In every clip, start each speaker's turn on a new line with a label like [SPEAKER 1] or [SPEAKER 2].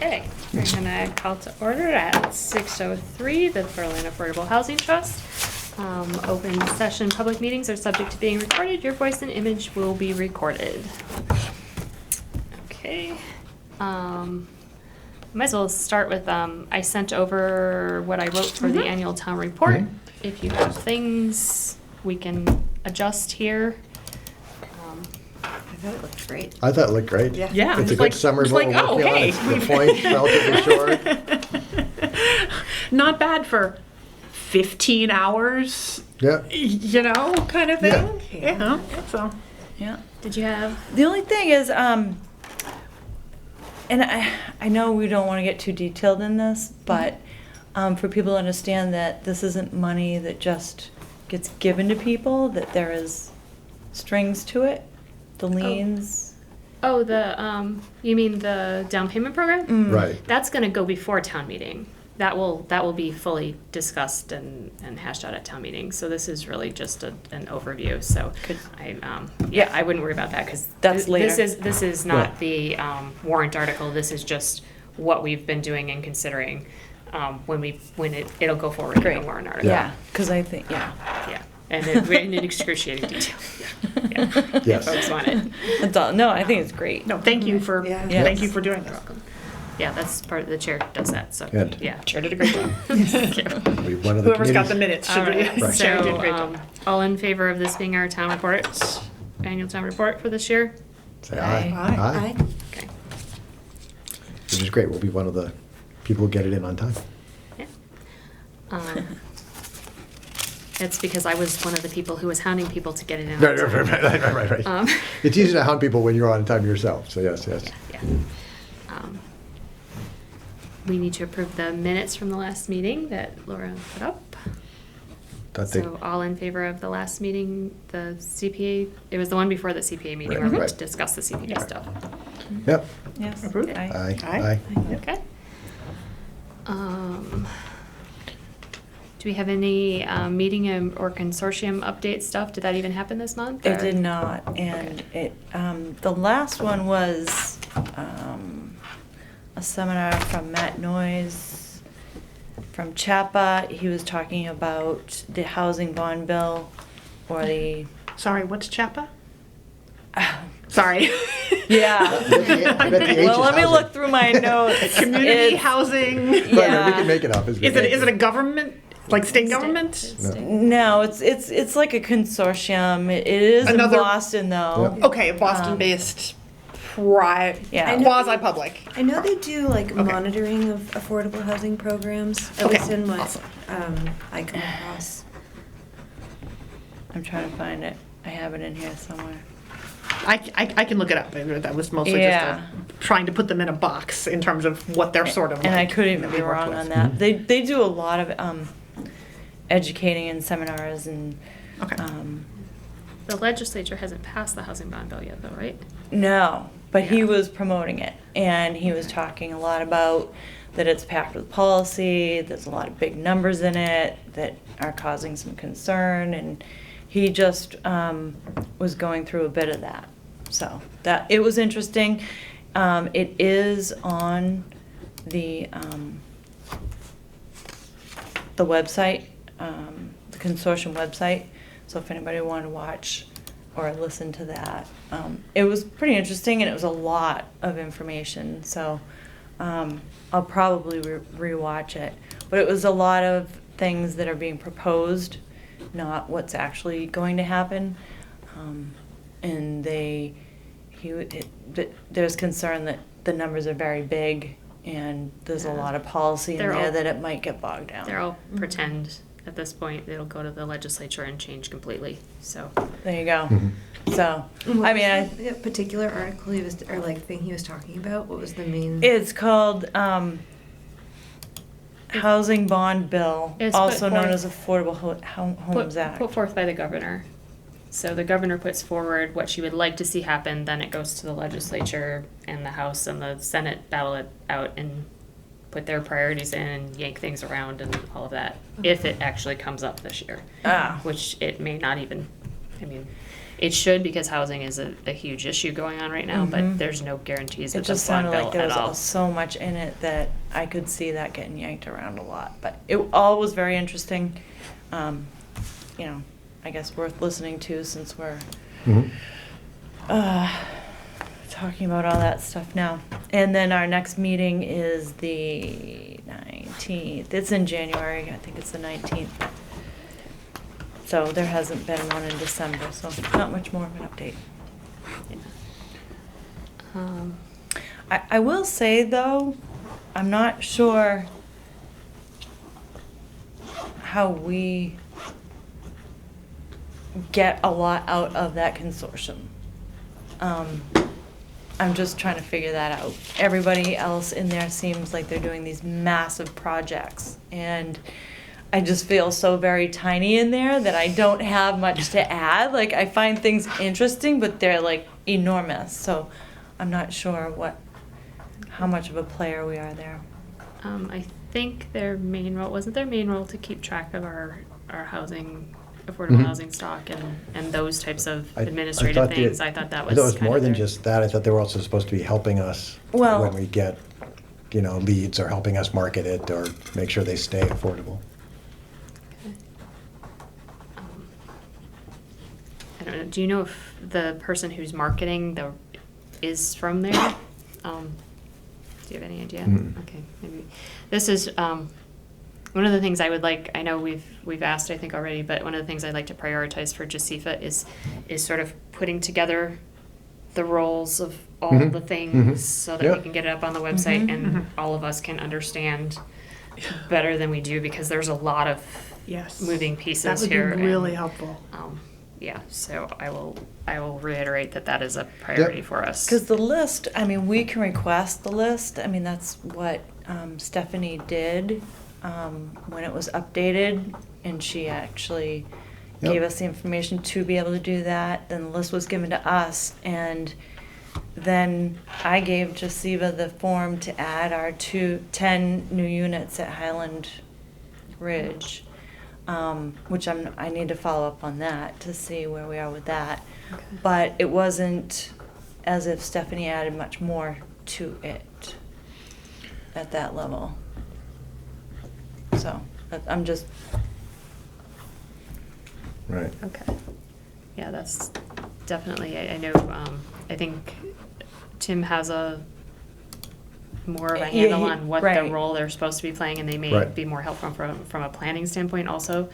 [SPEAKER 1] Okay, we're gonna call to order at 6:03, the Berlin Affordable Housing Trust. Open session public meetings are subject to being recorded. Your voice and image will be recorded. Okay. Might as well start with, I sent over what I wrote for the annual town report.
[SPEAKER 2] Mhm.
[SPEAKER 1] If you have things, we can adjust here.
[SPEAKER 3] I thought it looked great.
[SPEAKER 2] I thought it looked great.
[SPEAKER 3] Yeah.
[SPEAKER 4] Yeah,
[SPEAKER 2] It's a
[SPEAKER 4] it's
[SPEAKER 2] good
[SPEAKER 4] like-
[SPEAKER 2] summary of
[SPEAKER 4] it's
[SPEAKER 2] what
[SPEAKER 4] like,
[SPEAKER 2] we're
[SPEAKER 4] oh,
[SPEAKER 2] working on.
[SPEAKER 4] hey,
[SPEAKER 2] It's the
[SPEAKER 4] we've-
[SPEAKER 2] points relatively short.
[SPEAKER 4] Not bad for 15 hours,
[SPEAKER 2] Yeah.
[SPEAKER 4] you know, kind of thing.
[SPEAKER 3] Yeah.
[SPEAKER 4] Yeah. So,
[SPEAKER 5] Yeah.
[SPEAKER 1] Did you have?
[SPEAKER 5] The only thing is, and I know we don't want to get too detailed in this, but for people to understand that this isn't money that just gets given to people, that there is strings to it, the liens.
[SPEAKER 1] Oh, you mean the down payment program?
[SPEAKER 5] Mm.
[SPEAKER 2] Right.
[SPEAKER 1] That's gonna go before town meeting. That will be fully discussed and hashed out at town meeting. So this is really just an overview, so
[SPEAKER 5] Good.
[SPEAKER 1] I wouldn't worry about that, because
[SPEAKER 5] That's later.
[SPEAKER 1] This is not
[SPEAKER 2] Right.
[SPEAKER 1] the warrant article, this is just what we've been doing and considering, it'll go forward in
[SPEAKER 5] Great.
[SPEAKER 1] the warrant article.
[SPEAKER 5] Yeah, because I think, yeah.
[SPEAKER 1] Yeah, and in excruciating detail, yeah.
[SPEAKER 2] Yes.
[SPEAKER 1] Folks want it.
[SPEAKER 5] That's all. No, I think it's great.
[SPEAKER 4] no, thank you for,
[SPEAKER 3] Yeah.
[SPEAKER 4] thank you for doing
[SPEAKER 1] You're
[SPEAKER 4] this.
[SPEAKER 1] welcome. Yeah, that's part of, the chair does that, so,
[SPEAKER 2] Good.
[SPEAKER 1] yeah.
[SPEAKER 4] Chair did a great job.
[SPEAKER 1] Thank you.
[SPEAKER 2] We one of the
[SPEAKER 4] Whoever's got the
[SPEAKER 2] committees-
[SPEAKER 4] minutes
[SPEAKER 1] All
[SPEAKER 4] should be.
[SPEAKER 1] right,
[SPEAKER 2] Right.
[SPEAKER 4] Chair did a
[SPEAKER 1] so,
[SPEAKER 4] great job.
[SPEAKER 1] all in favor of this being our town report, annual town report for this year?
[SPEAKER 2] Say aye.
[SPEAKER 4] Aye.
[SPEAKER 1] Okay.
[SPEAKER 2] Which is great. We'll be one of the people who get it in on time.
[SPEAKER 1] Yeah. It's because I was one of the people who was hounding people to get it in. on
[SPEAKER 2] Right,
[SPEAKER 1] time.
[SPEAKER 2] right.
[SPEAKER 1] Um,
[SPEAKER 2] It's easy to hound people when you're on time yourself, so yes.
[SPEAKER 1] Yeah. We need to approve the minutes from the last meeting that Laura put up.
[SPEAKER 2] That they-
[SPEAKER 1] So all in favor of the last meeting, the CPA, it was the one before the CPA meeting
[SPEAKER 2] Right,
[SPEAKER 1] where we
[SPEAKER 2] right.
[SPEAKER 1] discussed the CPA stuff.
[SPEAKER 2] Yep,
[SPEAKER 5] Yes.
[SPEAKER 4] Approved.
[SPEAKER 2] aye,
[SPEAKER 4] Aye.
[SPEAKER 2] aye.
[SPEAKER 1] Okay. Do we have any meeting or consortium update stuff? Did that even happen this month?
[SPEAKER 5] It
[SPEAKER 1] or-
[SPEAKER 5] did not, and it, the last one was, a seminar from Matt Noyes from CHAPA. He was talking about the housing bond bill, or the,
[SPEAKER 4] Sorry, what's CHAPA? Sorry.
[SPEAKER 5] yeah.
[SPEAKER 2] I bet the H
[SPEAKER 5] Well,
[SPEAKER 2] is
[SPEAKER 5] let me
[SPEAKER 2] housing.
[SPEAKER 5] look through my notes.
[SPEAKER 4] Community
[SPEAKER 5] It's-
[SPEAKER 4] housing.
[SPEAKER 2] Right, we
[SPEAKER 5] Yeah.
[SPEAKER 2] can make it up.
[SPEAKER 4] Is it a government, like state government?
[SPEAKER 5] No, it's like a consortium. It is in
[SPEAKER 4] Another-
[SPEAKER 5] Boston, though.
[SPEAKER 2] Yep.
[SPEAKER 4] Okay, Boston-based,
[SPEAKER 5] Yeah.
[SPEAKER 3] I know-
[SPEAKER 4] quasi-public.
[SPEAKER 3] I know they do like
[SPEAKER 4] Okay.
[SPEAKER 3] monitoring of affordable housing programs, at
[SPEAKER 4] Okay.
[SPEAKER 3] least in what
[SPEAKER 4] Awesome.
[SPEAKER 3] I come across.
[SPEAKER 5] I'm trying to find it. I have it in here somewhere.
[SPEAKER 4] I can look it up. That was mostly
[SPEAKER 5] Yeah.
[SPEAKER 4] just trying to put them in a box in terms of what they're sort of
[SPEAKER 5] And I
[SPEAKER 4] like
[SPEAKER 5] couldn't even
[SPEAKER 4] that
[SPEAKER 5] be
[SPEAKER 4] we work
[SPEAKER 5] wrong
[SPEAKER 4] with.
[SPEAKER 5] on that. They do a lot of educating and seminars and
[SPEAKER 4] Okay.
[SPEAKER 1] The legislature hasn't passed the housing bond bill yet, though, right?
[SPEAKER 5] no, but he
[SPEAKER 1] Yeah.
[SPEAKER 5] was promoting it, and he was talking a lot about that it's packed with policy. There's a lot of big numbers in it that are causing some concern, and he just was going through a bit of that. So that it was interesting. It is on the website, the consortium website. So if anybody wanted to watch or listen to that, it was pretty interesting, and it was a lot of information. So I'll probably rewatch it. But it was a lot of things that are being proposed, not what's actually going to happen. And there's concern that the numbers are very big, and there's a
[SPEAKER 1] Yeah.
[SPEAKER 5] lot of policy in
[SPEAKER 1] They're
[SPEAKER 5] there
[SPEAKER 1] all-
[SPEAKER 5] that it might get bogged down.
[SPEAKER 1] They're all pretend at this point. It'll go to the legislature and change completely, so.
[SPEAKER 5] There you go.
[SPEAKER 2] Mhm.
[SPEAKER 5] So,
[SPEAKER 3] And what
[SPEAKER 5] I
[SPEAKER 3] was
[SPEAKER 5] mean,
[SPEAKER 3] the particular article he was, or like thing he was talking about? What was the main?
[SPEAKER 5] it's called Housing Bond Bill,
[SPEAKER 1] It's put
[SPEAKER 5] also known
[SPEAKER 1] forth-
[SPEAKER 5] as Affordable Homes Act.
[SPEAKER 1] Put forth by the governor. So the governor puts forward what she would like to see happen, then it goes to the legislature and the House and the Senate battle it out and put their priorities in and yank things around and all of that, if it actually comes up this year.
[SPEAKER 5] Ah.
[SPEAKER 1] Which it may not even, I mean, It should, because housing is a huge issue going on right now, but
[SPEAKER 5] Mhm.
[SPEAKER 1] there's no guarantees
[SPEAKER 5] It
[SPEAKER 1] that
[SPEAKER 5] just
[SPEAKER 1] this bond
[SPEAKER 5] sounded
[SPEAKER 1] bill
[SPEAKER 5] like there
[SPEAKER 1] at
[SPEAKER 5] was
[SPEAKER 1] all.
[SPEAKER 5] so much in it that I could see that getting yanked around a lot. But it all was very interesting. You know, I guess worth listening to since we're
[SPEAKER 2] Mhm.
[SPEAKER 5] talking about all that stuff now. And then our next meeting is the 19th. It's in January. I think it's the 19th. So there hasn't been one in December, so not much more of an update.
[SPEAKER 1] Yeah. Um,
[SPEAKER 5] I will say though, I'm not sure how we get a lot out of that consortium. I'm just trying to figure that out. Everybody else in there seems like they're doing these massive projects, and I just feel so very tiny in there that I don't have much to add. Like, I find things interesting, but they're like enormous, so I'm not sure how much of a player we are there.
[SPEAKER 1] I think their main role, wasn't their main role to keep track of our housing, affordable
[SPEAKER 2] Mhm.
[SPEAKER 1] housing stock and those types of
[SPEAKER 2] I
[SPEAKER 1] administrative
[SPEAKER 2] thought
[SPEAKER 1] things?
[SPEAKER 2] the-
[SPEAKER 1] I thought that
[SPEAKER 2] I
[SPEAKER 1] was
[SPEAKER 2] thought it was
[SPEAKER 1] kind
[SPEAKER 2] more
[SPEAKER 1] of
[SPEAKER 2] than
[SPEAKER 1] their-
[SPEAKER 2] just that. I thought they were also supposed to be helping us
[SPEAKER 5] Well-
[SPEAKER 2] when we get, leads, or helping us market it, or make sure they stay affordable.
[SPEAKER 1] Okay. I don't know, do you know if the person who's marketing is from there? Do you have any idea?
[SPEAKER 2] Mm.
[SPEAKER 1] Okay, maybe. This is, one of the things I would like, I know we've asked, I think already, but one of the things I'd like to prioritize for Jasifa is sort of putting together the roles of all
[SPEAKER 2] Mhm.
[SPEAKER 1] the things
[SPEAKER 2] Mhm.
[SPEAKER 1] so that
[SPEAKER 2] Yeah.
[SPEAKER 1] we can get it up on the website
[SPEAKER 5] Mhm.
[SPEAKER 1] and
[SPEAKER 4] Mhm.
[SPEAKER 1] all of us can understand better than we do, because there's a lot of
[SPEAKER 4] Yes.
[SPEAKER 1] moving
[SPEAKER 4] That
[SPEAKER 1] pieces
[SPEAKER 4] would be
[SPEAKER 1] here.
[SPEAKER 4] really
[SPEAKER 1] and,
[SPEAKER 4] helpful.
[SPEAKER 1] Yeah, so I will reiterate that is a priority for us.
[SPEAKER 5] Because the list, I mean, we can request the list. I mean, that's what Stephanie did when it was updated, and she actually
[SPEAKER 2] Yep.
[SPEAKER 5] gave us the information to be able to do that. Then the list was given to us, and then I gave Jasiva the form to add our 10 new units at Highland Ridge, which I need to follow up on that to see where we are with that.
[SPEAKER 1] Okay.
[SPEAKER 5] But it wasn't as if Stephanie added much more to it at that level. So, I'm just,
[SPEAKER 2] Right.
[SPEAKER 1] Okay. Yeah, that's definitely, I know, I think Tim has more of a
[SPEAKER 5] Yeah,
[SPEAKER 1] handle on what the
[SPEAKER 5] right.
[SPEAKER 1] role they're supposed to be playing, and they may
[SPEAKER 2] Right.
[SPEAKER 1] be more helpful from a planning standpoint also.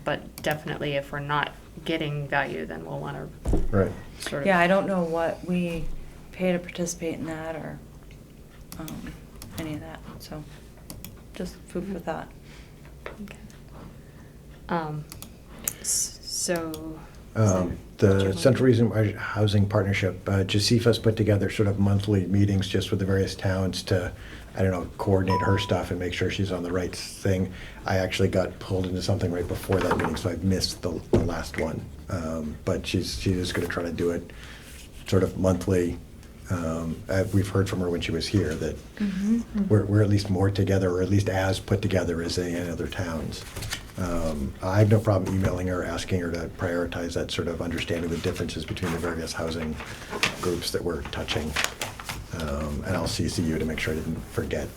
[SPEAKER 1] But definitely, if we're not getting value, then we'll want to
[SPEAKER 2] Right.
[SPEAKER 1] sort of.
[SPEAKER 5] yeah, I don't know what we pay to participate in that or any of that, so just food for thought.
[SPEAKER 1] Okay. So.
[SPEAKER 2] The Central Region Housing Partnership, Jasifa's put together sort of monthly meetings just with the various towns to, coordinate her stuff and make sure she's on the right thing. I actually got pulled into something right before that meeting, so I missed the last one. But she is going to try to do it sort of monthly. We've heard from her when she was here that we're at least more together, or at least as put together as any other towns. I have no problem emailing her, asking her to prioritize that sort of understanding the differences between the various housing groups that we're touching. And I'll CC you to make sure I didn't forget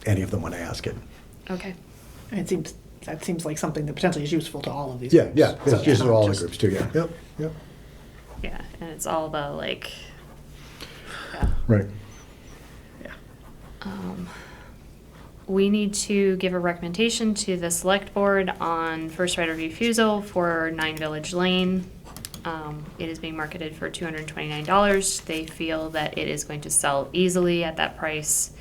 [SPEAKER 2] any of them when I ask it.
[SPEAKER 1] Okay.
[SPEAKER 4] And that seems like something that potentially is useful to all of these.
[SPEAKER 2] Yeah,
[SPEAKER 4] groups.
[SPEAKER 2] yeah,
[SPEAKER 4] So
[SPEAKER 2] it's just
[SPEAKER 4] not
[SPEAKER 2] all the
[SPEAKER 4] just-
[SPEAKER 2] groups too, yeah. Yep, yep,
[SPEAKER 1] Yeah, and it's all the like. Yeah.
[SPEAKER 2] right.
[SPEAKER 4] Yeah.
[SPEAKER 1] We need to give a recommendation to the select board on first right of refusal for 9 Village Lane. It is being marketed for $229. They feel that it is going to sell easily at that price.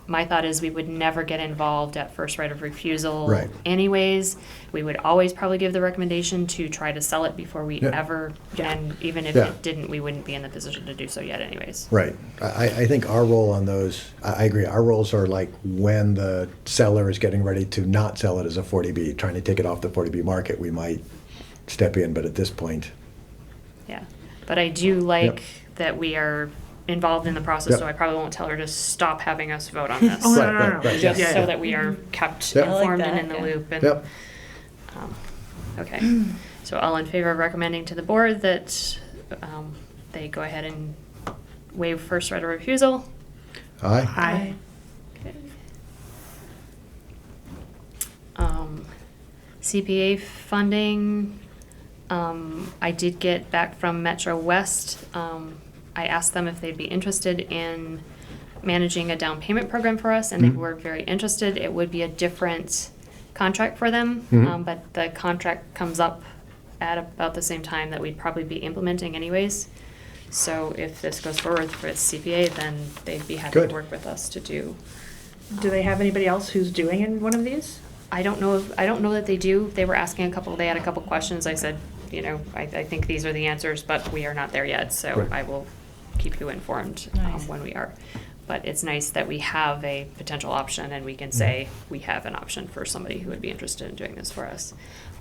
[SPEAKER 1] My thought is we would never get involved at first right of refusal
[SPEAKER 2] Right.
[SPEAKER 1] anyways. We would always probably give the recommendation to try to sell it before we
[SPEAKER 2] Yeah.
[SPEAKER 1] ever,
[SPEAKER 4] Yeah.
[SPEAKER 1] and even if
[SPEAKER 2] Yeah.
[SPEAKER 1] it didn't, we wouldn't be in the position to do so yet anyways.
[SPEAKER 2] Right. I think our role on those, I agree, our roles are like when the seller is getting ready to not sell it as a 40B, trying to take it off the 40B market, we might step in, but at this point,
[SPEAKER 1] Yeah, but I do like
[SPEAKER 2] Yep.
[SPEAKER 1] that we are involved in the process,
[SPEAKER 2] Yep.
[SPEAKER 1] so I probably won't tell her to stop having us vote on this.
[SPEAKER 4] Oh, no,
[SPEAKER 2] Right,
[SPEAKER 4] no,
[SPEAKER 2] right,
[SPEAKER 4] no, no.
[SPEAKER 2] right,
[SPEAKER 1] Just
[SPEAKER 2] yeah.
[SPEAKER 1] so that we are kept
[SPEAKER 2] Yep.
[SPEAKER 5] I like
[SPEAKER 1] informed and
[SPEAKER 5] that,
[SPEAKER 1] in the
[SPEAKER 5] yeah.
[SPEAKER 1] loop and.
[SPEAKER 2] Yep.
[SPEAKER 1] Okay. So all in favor of recommending to the board that they go ahead and waive first right of refusal?
[SPEAKER 2] Aye.
[SPEAKER 4] Aye.
[SPEAKER 1] Okay. CPA funding, I did get back from Metro West. I asked them if they'd be interested in managing a down payment program for us, and they
[SPEAKER 2] Mhm.
[SPEAKER 1] were very interested. It would be a different contract for them,
[SPEAKER 2] Mhm.
[SPEAKER 1] but the contract comes up at about the same time that we'd probably be implementing anyways. So if this goes forward for its CPA, then they'd be happy
[SPEAKER 2] Good.
[SPEAKER 1] to work with us to do.
[SPEAKER 4] Do they have anybody else who's doing one of these?
[SPEAKER 1] I don't know that they do. They were asking they had a couple questions. I said, I think these are the answers, but we are not there yet, so
[SPEAKER 2] Right.
[SPEAKER 1] I will keep you informed
[SPEAKER 5] Nice.
[SPEAKER 1] when we are. But it's nice that we have a potential option and we can say we have an option for somebody who would be interested in doing this for us.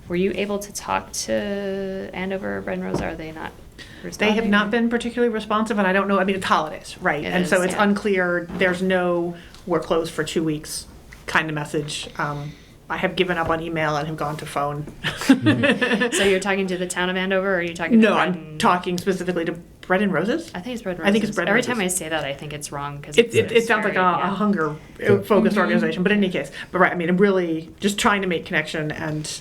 [SPEAKER 1] Were you able to talk to Andover, Bread and Rose? Are they not
[SPEAKER 4] They
[SPEAKER 1] responding?
[SPEAKER 4] have not been particularly responsive, and I don't know, I mean, it's holidays, right?
[SPEAKER 1] It
[SPEAKER 4] And so
[SPEAKER 1] is,
[SPEAKER 4] it's
[SPEAKER 1] yeah.
[SPEAKER 4] unclear, there's no, we're closed for 2 weeks kind of message. I have given up on email and have gone to phone.
[SPEAKER 1] So you're talking to the town of Andover, or are you talking to
[SPEAKER 4] No,
[SPEAKER 1] Bread
[SPEAKER 4] I'm
[SPEAKER 1] and-
[SPEAKER 4] talking specifically to Bread and Roses.
[SPEAKER 1] I think it's Bread and
[SPEAKER 4] I think
[SPEAKER 1] Roses.
[SPEAKER 4] it's Bread and
[SPEAKER 1] Every
[SPEAKER 4] Roses.
[SPEAKER 1] time I say that, I think it's wrong because
[SPEAKER 4] It sounds like a hunger focused
[SPEAKER 1] Mhm.
[SPEAKER 4] organization, but in any case, but right, I mean, I'm really just trying to make connection and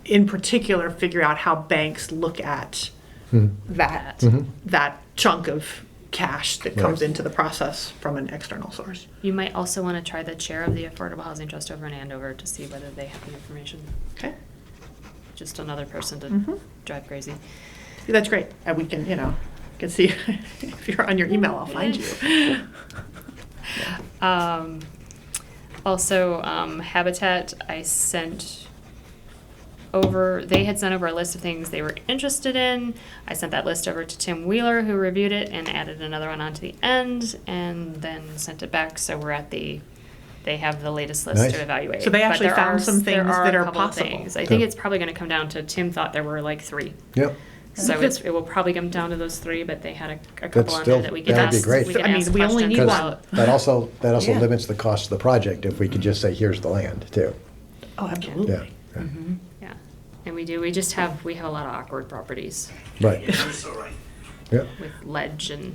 [SPEAKER 4] in particular figure out how banks look at
[SPEAKER 2] Hmm.
[SPEAKER 4] that,
[SPEAKER 2] Mhm.
[SPEAKER 4] that chunk of cash that comes
[SPEAKER 2] Right.
[SPEAKER 4] into the process from an external source.
[SPEAKER 1] You might also want to try the chair of the Affordable Housing Trust over in Andover to see whether they have the information.
[SPEAKER 4] Okay,
[SPEAKER 1] Just another person to
[SPEAKER 4] Mhm.
[SPEAKER 1] drive crazy.
[SPEAKER 4] that's great. And we can, can see if you're on your email, I'll find you.
[SPEAKER 1] Also, Habitat, I sent over, they had sent over a list of things they were interested in. I sent that list over to Tim Wheeler, who reviewed it and added another one onto the end, and then sent it back, so they have the latest list
[SPEAKER 2] Nice.
[SPEAKER 1] to evaluate.
[SPEAKER 4] So they
[SPEAKER 1] But
[SPEAKER 4] actually
[SPEAKER 1] there
[SPEAKER 4] found
[SPEAKER 1] are-
[SPEAKER 4] some
[SPEAKER 1] there
[SPEAKER 4] things
[SPEAKER 1] are
[SPEAKER 4] that
[SPEAKER 1] a
[SPEAKER 4] are
[SPEAKER 1] couple of
[SPEAKER 4] possible.
[SPEAKER 1] things. I think
[SPEAKER 2] Yeah.
[SPEAKER 1] it's probably gonna come down to, Tim thought there were like 3.
[SPEAKER 2] Yep.
[SPEAKER 1] So
[SPEAKER 4] Good.
[SPEAKER 1] it will probably come down to those 3, but they had a
[SPEAKER 2] That's
[SPEAKER 1] couple on
[SPEAKER 2] still-
[SPEAKER 1] there that we can
[SPEAKER 2] that'd be
[SPEAKER 1] ask,
[SPEAKER 2] great.
[SPEAKER 1] we can
[SPEAKER 4] I mean,
[SPEAKER 1] ask
[SPEAKER 4] we only need
[SPEAKER 1] questions
[SPEAKER 4] one.
[SPEAKER 1] about.
[SPEAKER 2] That also
[SPEAKER 5] Yeah.
[SPEAKER 2] limits the cost of the project if we could just say, here's the land, too.
[SPEAKER 4] Oh, absolutely.
[SPEAKER 2] Yeah. Yeah.
[SPEAKER 5] Mhm.
[SPEAKER 1] Yeah, and we have a lot of awkward properties
[SPEAKER 2] Right. Yeah,
[SPEAKER 1] with ledge and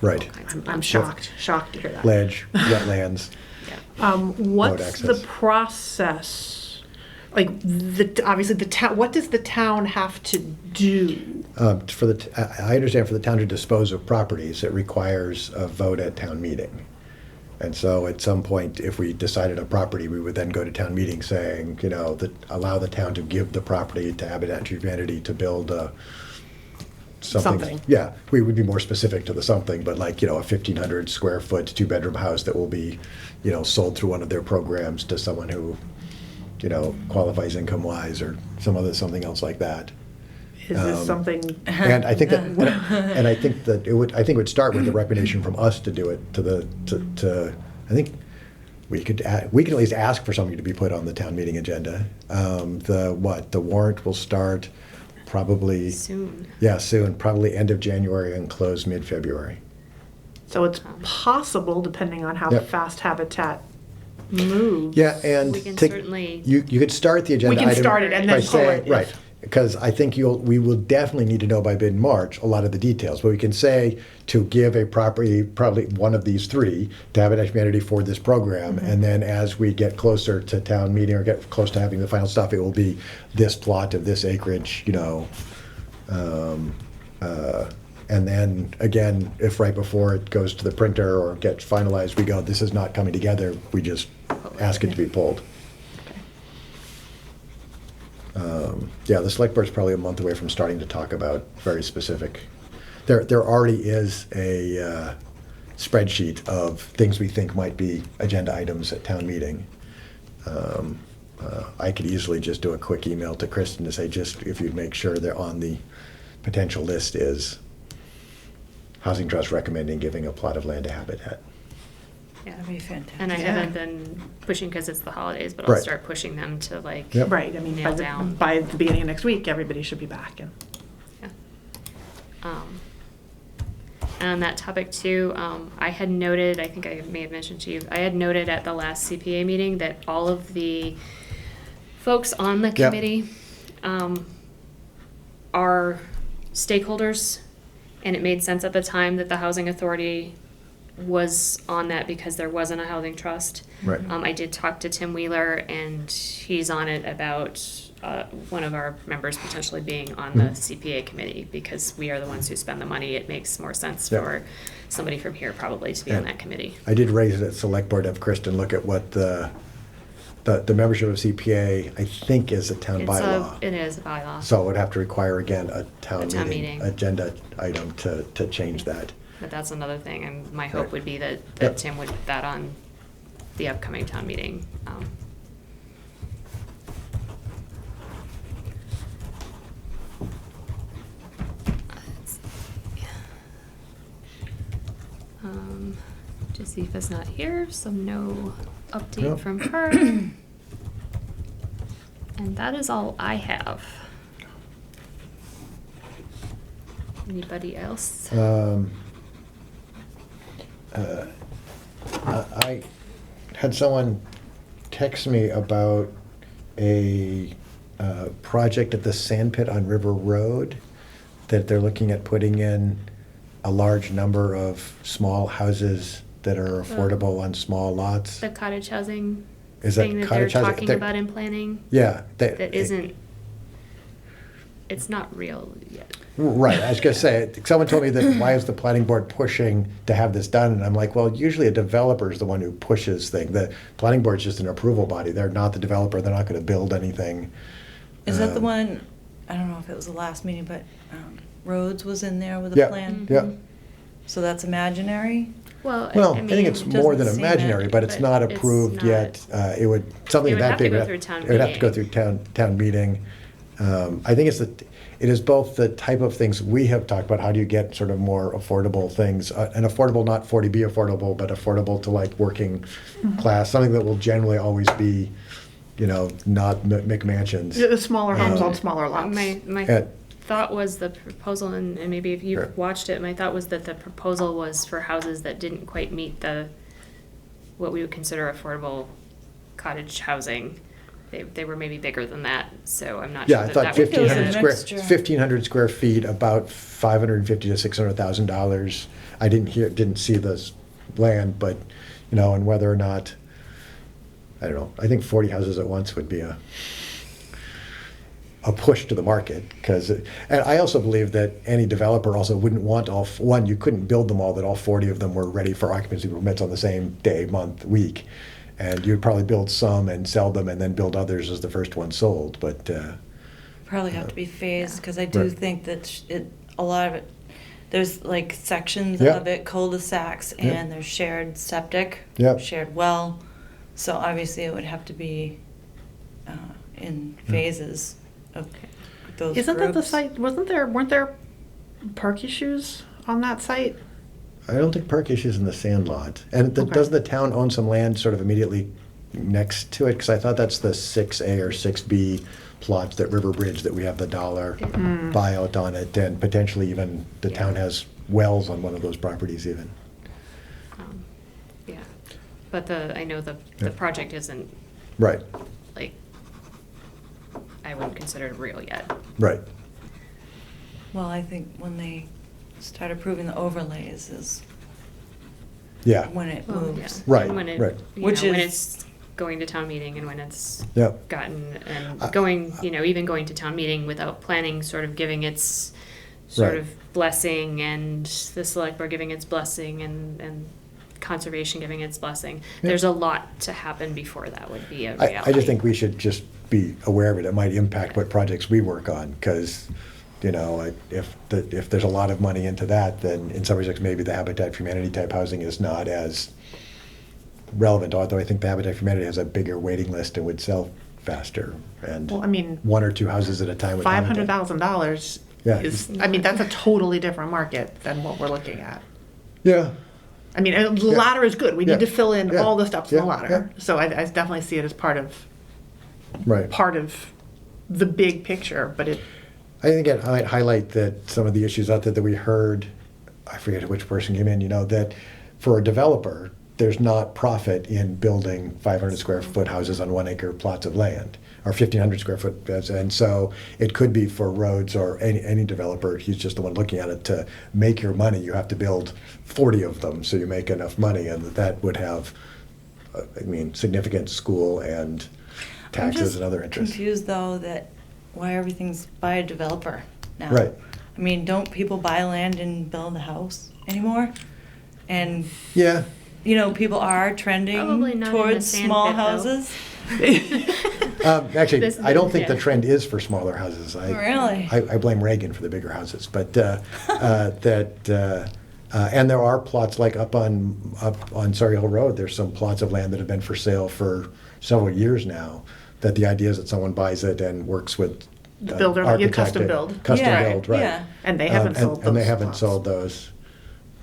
[SPEAKER 2] right.
[SPEAKER 1] all kinds of
[SPEAKER 4] I'm
[SPEAKER 1] nonsense.
[SPEAKER 4] shocked to hear that.
[SPEAKER 2] Ledge, wetlands.
[SPEAKER 1] Yeah.
[SPEAKER 4] What's the
[SPEAKER 2] access.
[SPEAKER 4] process? Like, obviously, the town, what does the town have to do?
[SPEAKER 2] I understand for the town to dispose of properties, it requires a vote at town meeting. And so at some point, if we decided a property, we would then go to town meeting saying, allow the town to give the property to Habitat for Humanity to build
[SPEAKER 4] Something.
[SPEAKER 2] Yeah, we would be more specific to the something, but like, a 1,500 square foot, 2-bedroom house that will be, sold through one of their programs to someone who, qualifies income-wise or something else like that.
[SPEAKER 4] Is this something?
[SPEAKER 2] And I think that, and I think that it would start with the recommendation from us to do it I think we could at least ask for something to be put on the town meeting agenda. The warrant will start probably.
[SPEAKER 1] Soon.
[SPEAKER 2] Yeah, soon, probably end of January and close mid-February.
[SPEAKER 4] So it's possible, depending on how
[SPEAKER 2] Yep.
[SPEAKER 4] fast Habitat moves.
[SPEAKER 2] Yeah, and
[SPEAKER 1] We can
[SPEAKER 2] take-
[SPEAKER 1] certainly-
[SPEAKER 2] you could start the agenda
[SPEAKER 4] We can
[SPEAKER 2] item
[SPEAKER 4] start it and then
[SPEAKER 2] by
[SPEAKER 4] pull
[SPEAKER 2] saying-
[SPEAKER 4] it.
[SPEAKER 2] Right, because I think we will definitely need to know by mid-March a lot of the details. But we can say to give a property, probably one of these 3, to Habitat for Humanity for this program,
[SPEAKER 4] Mm-hmm.
[SPEAKER 2] and then as we get closer to town meeting or get close to having the final stuff, it will be this plot of this acreage, and then again, if right before it goes to the printer or gets finalized, we go, this is not coming together, we just ask it to be pulled. Yeah, the select board's probably a month away from starting to talk about very specific. There already is a spreadsheet of things we think might be agenda items at town meeting. I could easily just do a quick email to Kristen to say, just if you'd make sure they're on the potential list is Housing Trust recommending giving a plot of land to Habitat.
[SPEAKER 1] Yeah.
[SPEAKER 5] That'd be fantastic.
[SPEAKER 1] And I
[SPEAKER 4] Yeah.
[SPEAKER 1] haven't been pushing because it's the holidays, but I'll
[SPEAKER 2] Right.
[SPEAKER 1] start pushing them to like.
[SPEAKER 2] Yep.
[SPEAKER 4] Right, I mean,
[SPEAKER 1] Nail down.
[SPEAKER 4] by the beginning of next week, everybody should be back. And
[SPEAKER 1] Yeah. And on that topic too, I had noted, I think I may have mentioned to you, I had noted at the last CPA meeting that all of the folks on the
[SPEAKER 2] Yep.
[SPEAKER 1] committee, are stakeholders, and it made sense at the time that the housing authority was on that because there wasn't a housing trust.
[SPEAKER 2] Right.
[SPEAKER 1] I did talk to Tim Wheeler, and he's on it about one of our members potentially being on the
[SPEAKER 2] Mhm.
[SPEAKER 1] CPA committee, because we are the ones who spend the money. It makes more sense
[SPEAKER 2] Yeah.
[SPEAKER 1] for somebody from here probably to be on
[SPEAKER 2] Yeah.
[SPEAKER 1] that committee.
[SPEAKER 2] I did raise it at select board, have Kristen look at what the membership of CPA, I think, is a town bylaw.
[SPEAKER 1] It is a bylaw.
[SPEAKER 2] So it would have to require, again, a
[SPEAKER 1] A
[SPEAKER 2] town
[SPEAKER 1] town
[SPEAKER 2] meeting
[SPEAKER 1] meeting.
[SPEAKER 2] agenda item to change that.
[SPEAKER 1] But that's another thing, and my hope
[SPEAKER 2] Right.
[SPEAKER 1] would be that
[SPEAKER 2] Yep.
[SPEAKER 1] Tim would put that on the upcoming town meeting. Josepha's not here, so no update
[SPEAKER 2] Nope.
[SPEAKER 1] from her. And that is all I have. Anybody else?
[SPEAKER 2] I had someone text me about a project at the sand pit on River Road that they're looking at putting in a large number of small houses that are affordable on small lots.
[SPEAKER 1] The cottage housing
[SPEAKER 2] Is that
[SPEAKER 1] thing that they're
[SPEAKER 2] cottage housing?
[SPEAKER 1] talking
[SPEAKER 2] They're-
[SPEAKER 1] about in planning?
[SPEAKER 2] Yeah.
[SPEAKER 1] That isn't, it's not real yet.
[SPEAKER 2] Right, I was gonna say, someone told me that why is the planning board pushing to have this done? And I'm like, well, usually a developer is the one who pushes things. The planning board's just an approval body. They're not the developer. They're not gonna build anything.
[SPEAKER 5] Is that the
[SPEAKER 2] Um,
[SPEAKER 5] one, I don't know if it was the last meeting, but Rhodes was in there with a
[SPEAKER 2] Yeah.
[SPEAKER 5] plan?
[SPEAKER 2] Yeah.
[SPEAKER 1] Mhm.
[SPEAKER 5] So that's imaginary?
[SPEAKER 1] Well,
[SPEAKER 2] Well, I
[SPEAKER 1] mean,
[SPEAKER 2] think it's more than
[SPEAKER 5] doesn't seem
[SPEAKER 2] imaginary,
[SPEAKER 5] it,
[SPEAKER 2] but it's not
[SPEAKER 1] but it's
[SPEAKER 2] approved
[SPEAKER 1] not-
[SPEAKER 2] yet. It would, something
[SPEAKER 1] It would
[SPEAKER 2] that
[SPEAKER 1] have to
[SPEAKER 2] big.
[SPEAKER 1] go
[SPEAKER 2] would
[SPEAKER 1] through town
[SPEAKER 2] It would have to go through
[SPEAKER 1] meeting.
[SPEAKER 2] town meeting. I think it is both the type of things we have talked about, how do you get sort of more affordable things, and affordable, not 40B affordable, but affordable to like working class, something that will generally always be, not McMansions.
[SPEAKER 4] The smaller homes on
[SPEAKER 2] And
[SPEAKER 4] smaller lots.
[SPEAKER 1] My
[SPEAKER 2] And-
[SPEAKER 1] thought was the proposal, and maybe if you've
[SPEAKER 2] Sure.
[SPEAKER 1] watched it, my thought was that the proposal was for houses that didn't quite meet what we would consider affordable cottage housing. They were maybe bigger than that, so I'm not
[SPEAKER 2] Yeah,
[SPEAKER 1] sure
[SPEAKER 2] I
[SPEAKER 1] that
[SPEAKER 2] thought
[SPEAKER 1] that would be.
[SPEAKER 2] 1,500
[SPEAKER 5] a
[SPEAKER 2] square,
[SPEAKER 5] mixture.
[SPEAKER 2] 1,500 square feet, about $550,000 to $600,000. I didn't see this land, but, and whether or not, I don't know, I think 40 houses at once would be a push to the market, and I also believe that any developer also wouldn't want you couldn't build them all, that all 40 of them were ready for occupancy permits on the same day, month, week. And you'd probably build some and sell them and then build others as the first one sold, but,
[SPEAKER 5] Probably have to be phased, because I do
[SPEAKER 2] Right.
[SPEAKER 5] think that a lot of it, there's like sections
[SPEAKER 2] Yeah.
[SPEAKER 5] of it, cul-de-sacs,
[SPEAKER 2] Yeah.
[SPEAKER 5] and there's shared septic,
[SPEAKER 2] Yeah.
[SPEAKER 5] shared well. So obviously it would have to be in
[SPEAKER 2] Yeah.
[SPEAKER 5] phases of those
[SPEAKER 4] Isn't that the
[SPEAKER 5] groups.
[SPEAKER 4] site, weren't there park issues on that site?
[SPEAKER 2] I don't think park issues in the sand lot. And
[SPEAKER 4] Okay.
[SPEAKER 2] doesn't the town own some land sort of immediately next to it? Because I thought that's the 6A or 6B plots that River Bridge, that we have the dollar
[SPEAKER 4] Mm.
[SPEAKER 2] buyout on it, and potentially even the town has wells on one of those properties even.
[SPEAKER 1] Yeah, but I know the
[SPEAKER 2] Yeah.
[SPEAKER 1] project isn't,
[SPEAKER 2] Right,
[SPEAKER 1] like, I wouldn't consider it real yet.
[SPEAKER 2] right.
[SPEAKER 5] Well, I think when they start approving the overlays is
[SPEAKER 2] Yeah,
[SPEAKER 5] when it
[SPEAKER 1] Well,
[SPEAKER 5] moves.
[SPEAKER 1] yeah.
[SPEAKER 2] Right,
[SPEAKER 1] And when it,
[SPEAKER 2] right.
[SPEAKER 5] Which
[SPEAKER 1] when
[SPEAKER 5] is-
[SPEAKER 1] it's going to town meeting and when it's
[SPEAKER 2] Yep.
[SPEAKER 1] gotten, and
[SPEAKER 2] I-
[SPEAKER 1] going, even going to town meeting without planning, sort of giving its sort
[SPEAKER 2] Right.
[SPEAKER 1] of blessing, and the select board giving its blessing, and conservation giving its blessing.
[SPEAKER 2] Yeah.
[SPEAKER 1] There's a lot to happen before that would be a reality.
[SPEAKER 2] I just think we should just be aware of it. It might impact what projects we work on, because, if there's a lot of money into that, then in some respects, maybe the Habitat for Humanity type housing is not as relevant, although I think the Habitat for Humanity has a bigger waiting list and would sell faster, and
[SPEAKER 4] Well, I mean,
[SPEAKER 2] one or two houses at a time with Habitat.
[SPEAKER 4] $500,000
[SPEAKER 2] Yeah.
[SPEAKER 4] is, that's a totally different market than what we're looking at.
[SPEAKER 2] Yeah,
[SPEAKER 4] I mean, the
[SPEAKER 2] Yeah.
[SPEAKER 4] ladder is good. We
[SPEAKER 2] Yeah.
[SPEAKER 4] need to fill in
[SPEAKER 2] Yeah.
[SPEAKER 4] all the steps in the
[SPEAKER 2] Yeah.
[SPEAKER 4] ladder.
[SPEAKER 2] Yeah.
[SPEAKER 4] So I definitely see it as part of
[SPEAKER 2] right.
[SPEAKER 4] the big picture, but
[SPEAKER 2] I think it might highlight that some of the issues out there that we heard, I forget which person came in, that for a developer, there's not profit in building 500 square foot houses on 1 acre plots of land, or 1,500 square foot, and so it could be for roads or any developer, he's just the one looking at it, to make your money, you have to build 40 of them, so you make enough money, and that would have, significant school and taxes and other
[SPEAKER 5] I'm
[SPEAKER 2] interests.
[SPEAKER 5] just confused though that why everything's by a developer now.
[SPEAKER 2] Right.
[SPEAKER 5] I mean, don't people buy land and build a house anymore? And,
[SPEAKER 2] Yeah,
[SPEAKER 5] people are
[SPEAKER 1] Probably
[SPEAKER 5] trending
[SPEAKER 1] not in the
[SPEAKER 5] towards
[SPEAKER 1] sand
[SPEAKER 5] small
[SPEAKER 1] pit, though.
[SPEAKER 5] houses.
[SPEAKER 2] actually,
[SPEAKER 1] This-
[SPEAKER 2] I don't think the
[SPEAKER 1] yeah.
[SPEAKER 2] trend is for smaller houses.
[SPEAKER 5] Really?
[SPEAKER 2] I blame Reagan for the bigger houses, but and there are plots like up on Surrey Hill Road. There's some plots of land that have been for sale for several years now. That the idea is that someone buys it and works with
[SPEAKER 4] The builder, like you custom
[SPEAKER 2] architect,
[SPEAKER 4] build.
[SPEAKER 2] custom
[SPEAKER 5] Yeah,
[SPEAKER 2] build, right?
[SPEAKER 5] yeah.
[SPEAKER 4] And they haven't sold
[SPEAKER 2] and they
[SPEAKER 4] those
[SPEAKER 2] haven't
[SPEAKER 4] plots.
[SPEAKER 2] sold those.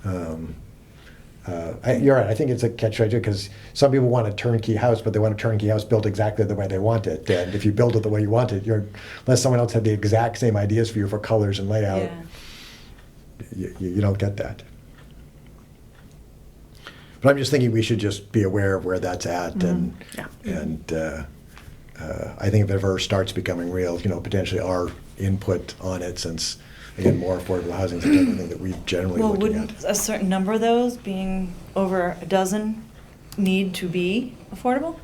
[SPEAKER 2] You're right. I think it's a catch-22 because some people want a turnkey house, but they want a turnkey house built exactly the way they want it. And if you build it the way you want it, unless someone else had the exact same ideas for you for colors and layout,
[SPEAKER 5] Yeah.
[SPEAKER 2] you don't get that. But I'm just thinking we should just be aware of where that's at, and
[SPEAKER 4] Yeah.
[SPEAKER 2] I think if it ever starts becoming real, potentially our input on it, since again more affordable housing is the type of thing that we generally
[SPEAKER 5] Well,
[SPEAKER 2] looking
[SPEAKER 5] wouldn't
[SPEAKER 2] at.
[SPEAKER 5] a certain number of those, being over a dozen, need to be affordable?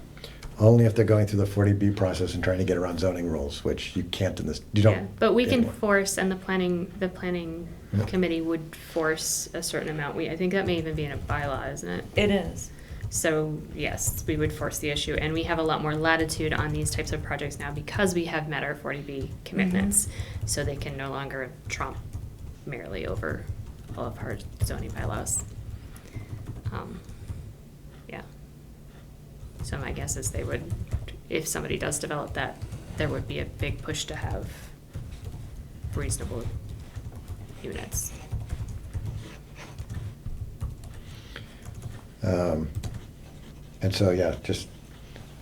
[SPEAKER 2] Only if they're going through the 40B process and trying to get around zoning rules, which you can't in this. You don't.
[SPEAKER 1] Yeah, but we can
[SPEAKER 2] anymore.
[SPEAKER 1] force, and the planning
[SPEAKER 2] Yeah.
[SPEAKER 1] committee would force a certain amount. I think that may even be in a bylaw, isn't it?
[SPEAKER 5] It is.
[SPEAKER 1] So yes, we would force the issue, and we have a lot more latitude on these types of projects now because we have met our 40B commitments. So they can no longer trump merely over all of our zoning bylaws. Yeah. So my guess is they would, if somebody does develop that, there would be a big push to have reasonable units.
[SPEAKER 2] And so, yeah, just,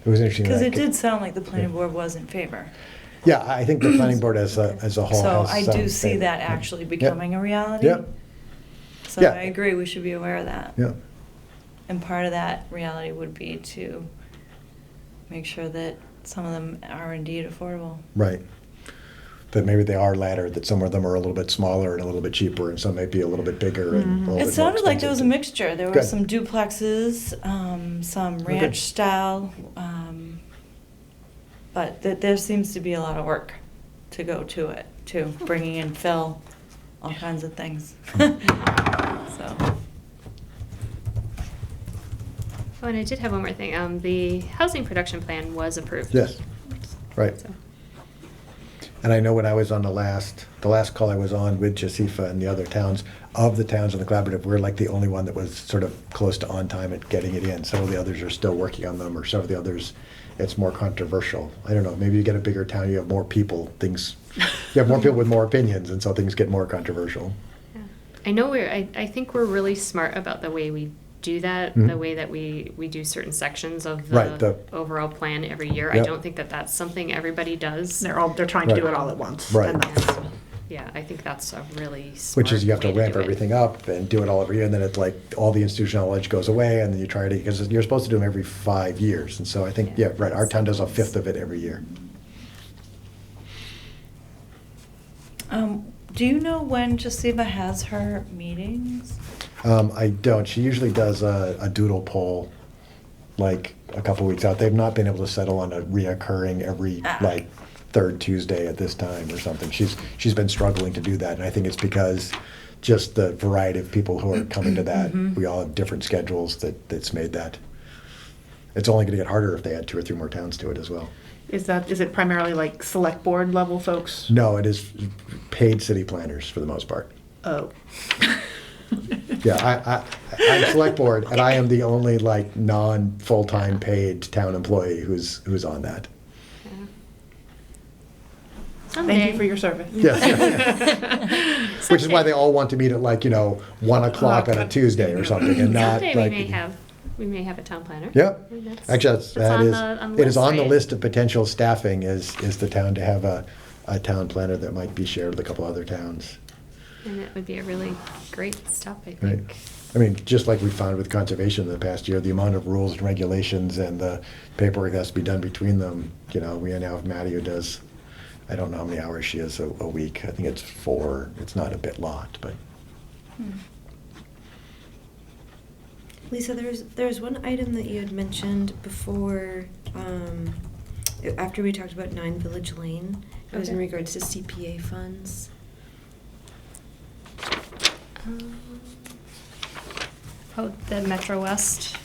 [SPEAKER 2] it was interesting.
[SPEAKER 5] Because
[SPEAKER 2] that
[SPEAKER 5] it
[SPEAKER 2] I could-
[SPEAKER 5] did sound like the planning
[SPEAKER 2] Yeah.
[SPEAKER 5] board was in favor.
[SPEAKER 2] Yeah, I think the planning board as a whole
[SPEAKER 5] So
[SPEAKER 2] has
[SPEAKER 5] I
[SPEAKER 2] some
[SPEAKER 5] do see
[SPEAKER 2] favor.
[SPEAKER 5] that
[SPEAKER 2] Yeah.
[SPEAKER 5] actually becoming a reality.
[SPEAKER 2] Yeah.
[SPEAKER 5] So
[SPEAKER 2] Yeah.
[SPEAKER 5] I agree, we should be aware of that.
[SPEAKER 2] Yeah.
[SPEAKER 5] And part of that reality would be to make sure that some of them are indeed affordable.
[SPEAKER 2] Right. That maybe they are laddered, that some of them are a little bit smaller and a little bit cheaper, and some may be a little bit bigger and a little bit more
[SPEAKER 5] It sounded like there was a
[SPEAKER 2] expensive.
[SPEAKER 5] mixture. There were
[SPEAKER 2] Good.
[SPEAKER 5] some duplexes, some
[SPEAKER 2] Okay.
[SPEAKER 5] ranch style, but there seems to be a lot of work to go to it, too, bringing in fill, all kinds of things. So,
[SPEAKER 1] Oh, and I did have one more thing. The housing production plan was approved.
[SPEAKER 2] Yes, right.
[SPEAKER 1] So,
[SPEAKER 2] And I know when I was on the last call I was on with Jasifa and the other towns, of the towns in the collaborative, we're like the only one that was sort of close to on time at getting it in. Some of the others are still working on them, or some of the others, it's more controversial. I don't know, maybe you get a bigger town, you have more people, you have more people with more opinions, and so things get more controversial.
[SPEAKER 1] yeah. I know I think we're really smart about the way we do that,
[SPEAKER 2] Mhm.
[SPEAKER 1] the way that we do certain sections of
[SPEAKER 2] Right,
[SPEAKER 1] the
[SPEAKER 2] the-
[SPEAKER 1] overall plan every year. I
[SPEAKER 2] Yep.
[SPEAKER 1] don't think that that's something everybody does.
[SPEAKER 4] They're trying to do
[SPEAKER 2] Right.
[SPEAKER 4] it all at once.
[SPEAKER 2] Right.
[SPEAKER 4] And that's,
[SPEAKER 1] Yeah, I think that's a really smart
[SPEAKER 2] Which is you have to
[SPEAKER 1] way
[SPEAKER 2] ramp
[SPEAKER 1] do it.
[SPEAKER 2] everything up and do it all every year, and then it's like all the institutional knowledge goes away, and then you try to, because you're supposed to do them every 5 years. And so I think,
[SPEAKER 1] Yeah.
[SPEAKER 2] yeah, right, our town does a fifth of it every year.
[SPEAKER 5] do you know when Jasiva has her meetings?
[SPEAKER 2] I don't. She usually does a doodle poll, like a couple weeks out. They've not been able to settle on a reoccurring every like third Tuesday at this time or something. She's been struggling to do that, and I think it's because just the variety of people who are coming to that. We all have different schedules that's made that. It's only going to get harder if they add 2 or 3 more towns to it as well.
[SPEAKER 4] is it primarily like select board level folks?
[SPEAKER 2] No, it is paid city planners for the most part.
[SPEAKER 4] Oh.
[SPEAKER 2] Yeah, I'm select board, and I am the only like non-full-time paid town employee who's on that.
[SPEAKER 1] Yeah.
[SPEAKER 4] Thank you
[SPEAKER 1] Someday.
[SPEAKER 4] for your service.
[SPEAKER 2] Yes. Which is why they all want to meet at like 1 o'clock on a Tuesday or something, and not
[SPEAKER 1] Someday
[SPEAKER 2] like.
[SPEAKER 1] we may have a town planner.
[SPEAKER 2] Yep.
[SPEAKER 1] And that's-
[SPEAKER 2] Actually,
[SPEAKER 1] that's
[SPEAKER 2] that
[SPEAKER 1] on
[SPEAKER 2] is,
[SPEAKER 1] the
[SPEAKER 2] it is on the
[SPEAKER 1] right?
[SPEAKER 2] list of potential staffing is the town to have a town planner that might be shared with a couple other towns.
[SPEAKER 1] And it would be a really great stop, I
[SPEAKER 2] Right.
[SPEAKER 1] think.
[SPEAKER 2] I mean, just like we found with conservation in the past year, the amount of rules and regulations and the paperwork that has to be done between them, you know, we now have Maddie who does, I don't know how many hours she is a week. I think it's 4. It's not a bit lot, but.
[SPEAKER 3] Lisa, there's one item that you had mentioned before, after we talked about 9 Village Lane. It was in
[SPEAKER 1] Okay.
[SPEAKER 3] regards to CPA funds.
[SPEAKER 1] Oh, the Metro West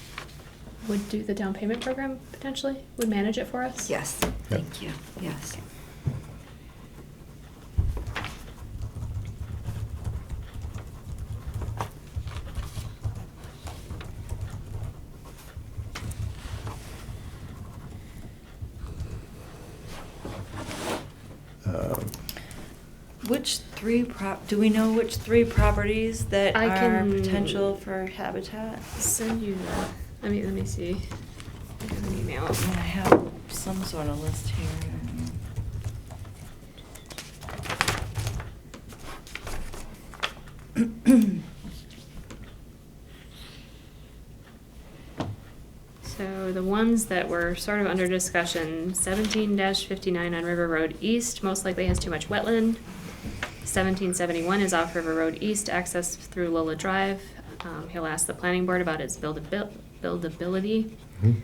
[SPEAKER 1] would do the down payment program potentially, would manage it for us?
[SPEAKER 3] Yes, thank you, yes.
[SPEAKER 2] um,
[SPEAKER 5] Which do we know which 3 properties that
[SPEAKER 1] I
[SPEAKER 5] are
[SPEAKER 1] can-
[SPEAKER 5] potential for habitat?
[SPEAKER 1] Send you that. Let me see. I have an email.
[SPEAKER 5] I mean, I have some sort of list here.
[SPEAKER 1] So the ones that were sort of under discussion, 17-59 on River Road East, most likely has too much wetland. 1771 is off River Road East, access through Lola Drive. He'll ask the planning board about its buildability.
[SPEAKER 2] mhm.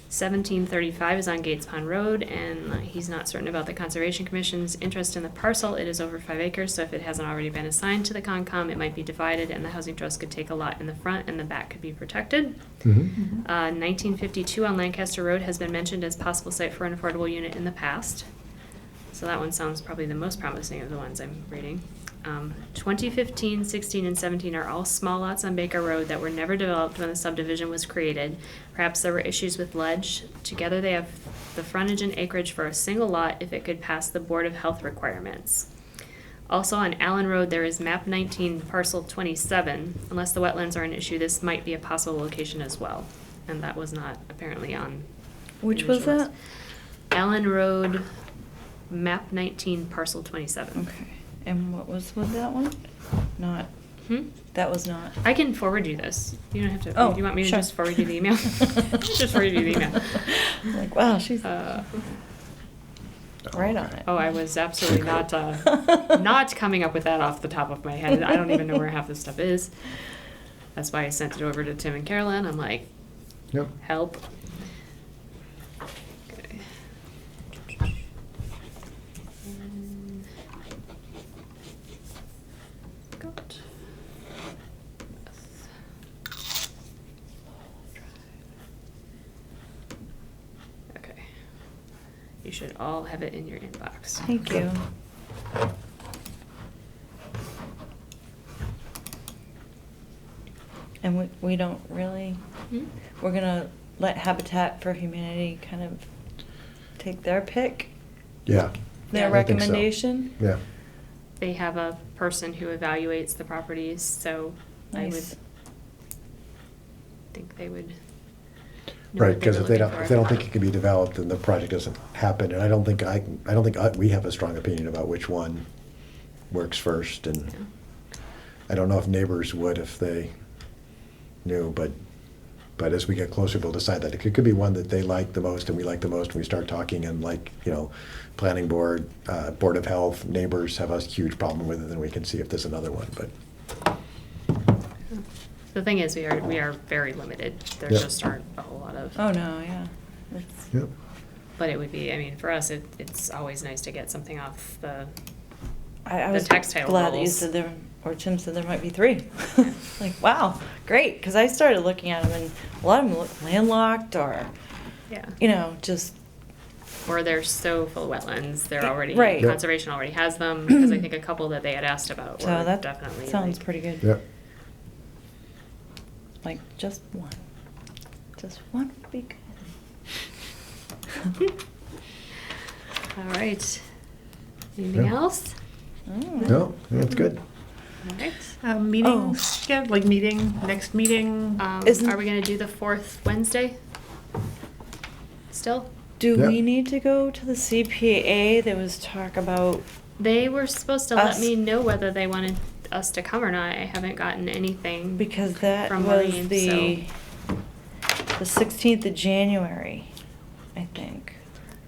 [SPEAKER 1] 1735 is on Gates Pond Road, and he's not certain about the Conservation Commission's interest in the parcel. It is over 5 acres, so if it hasn't already been assigned to the Concom, it might be divided, and the Housing Trust could take a lot in the front, and the back could be protected.
[SPEAKER 2] Mhm.
[SPEAKER 1] 1952 on Lancaster Road has been mentioned as possible site for an affordable unit in the past. So that one sounds probably the most promising of the ones I'm reading. 2015, 16, and 17 are all small lots on Baker Road that were never developed when the subdivision was created. Perhaps there were issues with ledge. Together they have the frontage and acreage for a single lot if it could pass the Board of Health requirements. Also on Allen Road, there is map 19 parcel 27. Unless the wetlands are an issue, this might be a possible location as well. And that was not apparently on. the
[SPEAKER 5] Which was
[SPEAKER 1] initial
[SPEAKER 5] that?
[SPEAKER 1] list. Allen Road, map 19 parcel 27.
[SPEAKER 5] Okay. And what was with that one? Not,
[SPEAKER 1] Hmm?
[SPEAKER 5] that was not.
[SPEAKER 1] I can forward you this. You don't have to.
[SPEAKER 5] Oh,
[SPEAKER 1] you want me to
[SPEAKER 5] sure.
[SPEAKER 1] just forward you the email? Just forward you the email.
[SPEAKER 5] I'm like, wow, she's
[SPEAKER 1] Uh,
[SPEAKER 5] right on it.
[SPEAKER 1] oh, I was absolutely not coming up with that off the top of my head. I don't even know where half this stuff is. That's why I sent it over to Tim and Carolyn. I'm like,
[SPEAKER 2] Yep.
[SPEAKER 1] help. Okay. Got. Okay. You should all have it in your inbox.
[SPEAKER 5] Thank you. And we don't really,
[SPEAKER 1] Hmm?
[SPEAKER 5] we're gonna let Habitat for Humanity kind of take their pick,
[SPEAKER 2] Yeah.
[SPEAKER 5] their
[SPEAKER 1] Yeah.
[SPEAKER 2] I think so.
[SPEAKER 5] recommendation?
[SPEAKER 2] Yeah.
[SPEAKER 1] They have a person who evaluates the properties, so I would
[SPEAKER 5] Nice.
[SPEAKER 1] think they would. know
[SPEAKER 2] Right,
[SPEAKER 1] what
[SPEAKER 2] because
[SPEAKER 1] were
[SPEAKER 2] if they
[SPEAKER 1] looking
[SPEAKER 2] don't,
[SPEAKER 1] for.
[SPEAKER 2] if they don't think it can be developed, then the project doesn't happen. And I don't think we have a strong opinion about which one works first. And
[SPEAKER 1] Yeah.
[SPEAKER 2] I don't know if neighbors would if they knew, but as we get closer, we'll decide that. It could be one that they like the most and we like the most, and we start talking, and like, you know, planning board, Board of Health, neighbors have a huge problem with it, then we can see if there's another one, but.
[SPEAKER 1] The thing is, we are very limited. There
[SPEAKER 2] Yeah.
[SPEAKER 1] just aren't a whole lot of.
[SPEAKER 5] Oh, no, yeah. It's-
[SPEAKER 2] Yep.
[SPEAKER 1] But it would be, I mean, for us, it's always nice to get something off the.
[SPEAKER 5] I
[SPEAKER 1] The
[SPEAKER 5] was
[SPEAKER 1] textile
[SPEAKER 5] glad that you
[SPEAKER 1] rolls.
[SPEAKER 5] said there, or Tim said there might be 3. Like, wow, great, because I started looking at them and a lot of them look landlocked or,
[SPEAKER 1] Yeah.
[SPEAKER 5] you know, just,
[SPEAKER 1] Or they're so full of wetlands, they're already,
[SPEAKER 5] Right.
[SPEAKER 2] Yep.
[SPEAKER 1] conservation already has them, because I think a couple that they had asked about
[SPEAKER 5] so
[SPEAKER 1] were
[SPEAKER 5] that
[SPEAKER 1] definitely.
[SPEAKER 5] sounds
[SPEAKER 1] like-
[SPEAKER 5] pretty good.
[SPEAKER 2] Yep.
[SPEAKER 5] Like, just one. Just one would be good.
[SPEAKER 1] All right. Anything
[SPEAKER 2] Yeah.
[SPEAKER 1] else?
[SPEAKER 5] Mm.
[SPEAKER 2] No, that's good.
[SPEAKER 1] All right.
[SPEAKER 4] Meetings, yeah, like next meeting.
[SPEAKER 5] Isn't-
[SPEAKER 1] Are we gonna do the 4th Wednesday? Still?
[SPEAKER 5] Do
[SPEAKER 2] Yeah.
[SPEAKER 5] we need to go to the CPA? There was talk about,
[SPEAKER 1] They were supposed to let
[SPEAKER 5] Us.
[SPEAKER 1] me know whether they wanted us to come or not. I haven't gotten anything.
[SPEAKER 5] Because that
[SPEAKER 1] From
[SPEAKER 5] was
[SPEAKER 1] Maureen,
[SPEAKER 5] the 16th of January, I think.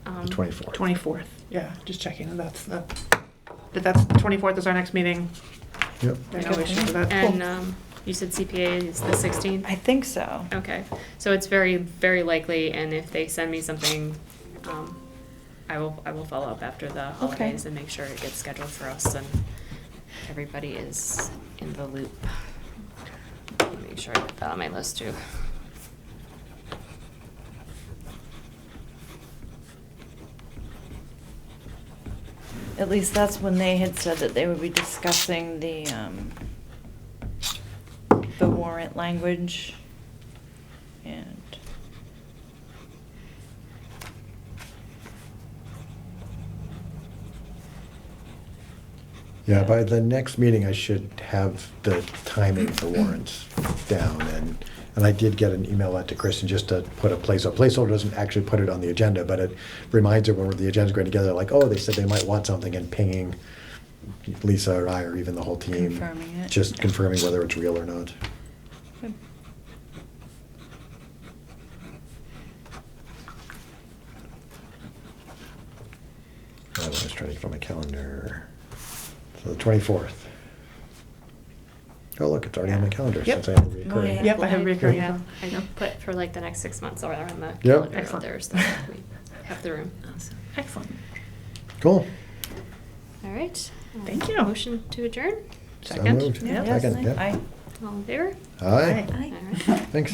[SPEAKER 2] 24th.
[SPEAKER 4] 24th, yeah, just checking, that's the 24th is our next meeting.
[SPEAKER 2] Yep.
[SPEAKER 4] There's no issue with that.
[SPEAKER 1] And
[SPEAKER 4] Cool.
[SPEAKER 1] you said CPA is the 16th?
[SPEAKER 5] I think so.
[SPEAKER 1] Okay, so it's very, very likely, and if they send me something, I will follow up after the holidays and make sure it gets scheduled for us and everybody is in the loop. Make sure I put that on my list too.
[SPEAKER 5] At least that's when they had said that they would be discussing the warrant language. And
[SPEAKER 2] Yeah, by the next meeting, I should have the timing for warrants down, and I did get an email out to Kristen just to put a placeholder. Placeholder doesn't actually put it on the agenda, but it reminds her when the agenda's going together, like, oh, they said they might want something, and pinging Lisa or I, or even the whole team.
[SPEAKER 5] Confirming it.
[SPEAKER 2] Just confirming whether it's real or not.
[SPEAKER 5] Good.
[SPEAKER 2] I was just trying to get on my calendar. So the 24th. Oh, look, it's already on my calendar
[SPEAKER 4] Yep.
[SPEAKER 2] since I have a
[SPEAKER 5] Oh,
[SPEAKER 2] reoccurring.
[SPEAKER 5] yeah.
[SPEAKER 4] Yep, I have recurring.
[SPEAKER 1] Yeah, I put for like the next 6 months or on the
[SPEAKER 2] Yep.
[SPEAKER 1] calendar out
[SPEAKER 4] Excellent.
[SPEAKER 1] there, so we have the room.
[SPEAKER 3] Awesome.
[SPEAKER 4] Excellent.
[SPEAKER 2] Cool.
[SPEAKER 1] All right.
[SPEAKER 4] Thank you.
[SPEAKER 1] Motion to adjourn?
[SPEAKER 2] So
[SPEAKER 4] Second.
[SPEAKER 2] moved.
[SPEAKER 3] Yeah.
[SPEAKER 2] Second, yeah.
[SPEAKER 5] Aye.
[SPEAKER 1] All in favor?
[SPEAKER 2] Aye.
[SPEAKER 3] Aye.
[SPEAKER 1] All right.
[SPEAKER 2] Thanks.